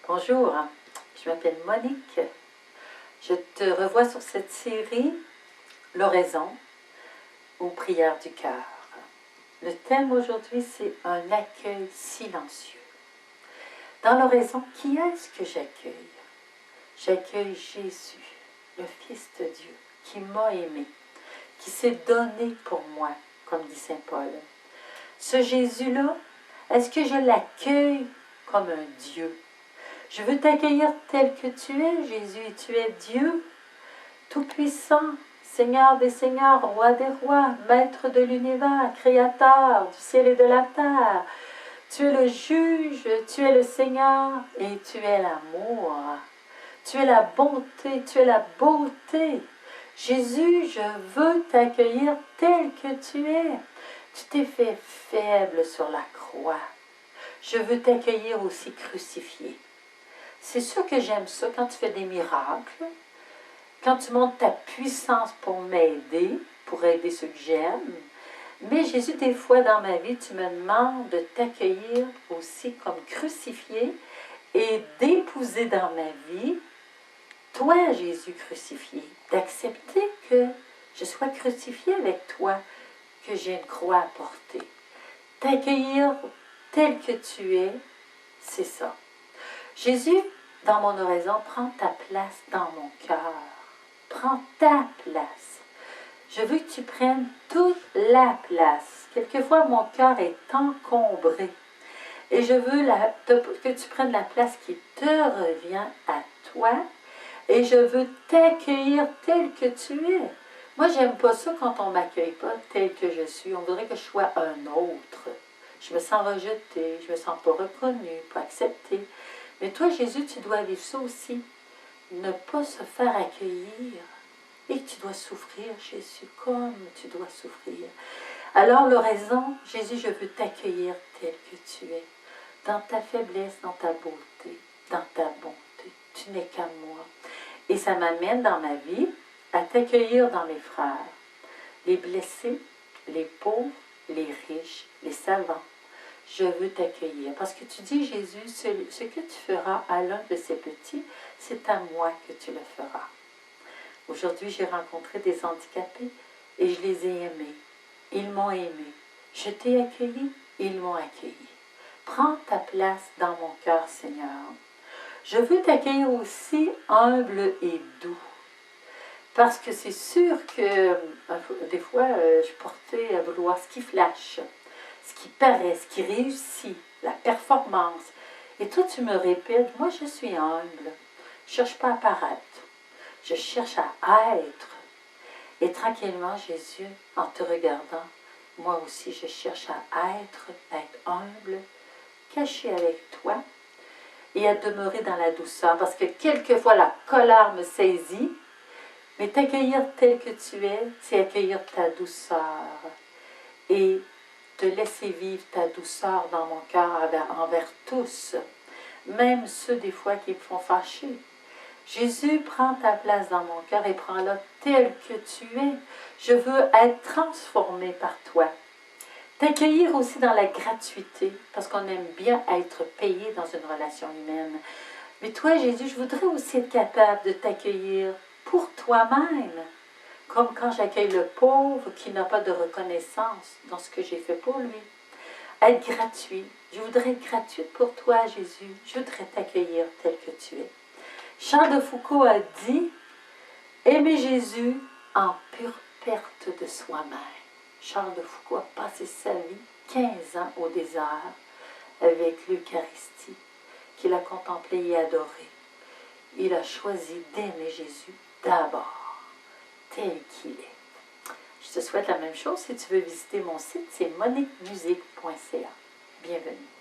Bonjour, je m'appelle Monique. Je te revois sur cette série L'oraison ou prière du cœur. Le thème aujourd'hui, c'est un accueil silencieux. Dans l'oraison, qui est-ce que j'accueille? J'accueille Jésus, le Fils de Dieu, qui m'a aimé, qui s'est donné pour moi, comme dit Saint Paul. Ce Jésus-là, est-ce que je l'accueille comme un Dieu? Je veux t'accueillir tel que tu es, Jésus, et tu es Dieu, Tout-Puissant, Seigneur des Seigneurs, Roi des Rois, Maître de l'univers, Créateur du ciel et de la terre. Tu es le juge, tu es le Seigneur et tu es l'amour. Tu es la bonté, tu es la beauté. Jésus, je veux t'accueillir tel que tu es. Tu t'es fait faible sur la croix. Je veux t'accueillir aussi crucifié. C'est sûr que j'aime ça quand tu fais des miracles, quand tu montres ta puissance pour m'aider, pour aider ceux que j'aime. Mais Jésus, des fois dans ma vie, tu me demandes de t'accueillir aussi comme crucifié et d'épouser dans ma vie, toi Jésus crucifié, d'accepter que je sois crucifié avec toi, que j'ai une croix à porter. T'accueillir tel que tu es, c'est ça. Jésus, dans mon oraison, prends ta place dans mon cœur. Prends ta place. Je veux que tu prennes toute la place. Quelquefois, mon cœur est encombré. Et je veux que tu prennes la place qui te revient à toi. Et je veux t'accueillir tel que tu es. Moi, j'aime pas ça quand on ne m'accueille pas tel que je suis. On voudrait que je sois un autre. Je me sens rejetée, je me sens pas reconnue, pas acceptée. Mais toi, Jésus, tu dois vivre ça aussi. Ne pas se faire accueillir. Et tu dois souffrir, Jésus, comme tu dois souffrir. Alors, l'oraison, Jésus, je veux t'accueillir tel que tu es. Dans ta faiblesse, dans ta beauté, dans ta bonté. Tu n'es qu'à moi. Et ça m'amène dans ma vie à t'accueillir dans mes frères. Les blessés, les pauvres, les riches, les savants. Je veux t'accueillir. Parce que tu dis, Jésus, ce que tu feras à l'un de ces petits, c'est à moi que tu le feras. Aujourd'hui, j'ai rencontré des handicapés et je les ai aimés. Ils m'ont aimé. Je t'ai accueilli, ils m'ont accueilli. Prends ta place dans mon cœur, Seigneur. Je veux t'accueillir aussi humble et doux. Parce que c'est sûr que des fois, je portais à vouloir ce qui flash, ce qui paraît, ce qui réussit, la performance. Et toi, tu me répètes, moi je suis humble. Je ne cherche pas à paraître. Je cherche à être. Et tranquillement, Jésus, en te regardant, moi aussi, je cherche à être humble, caché avec toi et à demeurer dans la douceur. Parce que quelquefois, la colère me saisit, mais t'accueillir tel que tu es, c'est accueillir ta douceur et te laisser vivre ta douceur dans mon cœur envers tous, même ceux des fois qui me font fâcher. Jésus, prends ta place dans mon cœur et prends-la tel que tu es. Je veux être transformée par toi. T'accueillir aussi dans la gratuité, parce qu'on aime bien être payé dans une relation humaine. Mais toi, Jésus, je voudrais aussi être capable de t'accueillir pour toi-même. Comme quand j'accueille le pauvre qui n'a pas de reconnaissance dans ce que j'ai fait pour lui. Être gratuit. Je voudrais être gratuite pour toi, Jésus. Je voudrais t'accueillir tel que tu es. Charles de Foucault a dit « Aimer Jésus en pure perte de soi-même ». Charles de Foucault a passé sa vie, 15 ans au désert, avec l'Eucharistie, qu'il a contemplé et adoré. Il a choisi d'aimer Jésus d'abord, tel qu'il est. Je te souhaite la même chose si tu veux visiter mon site, c'est moniquemusique.ca. Bienvenue.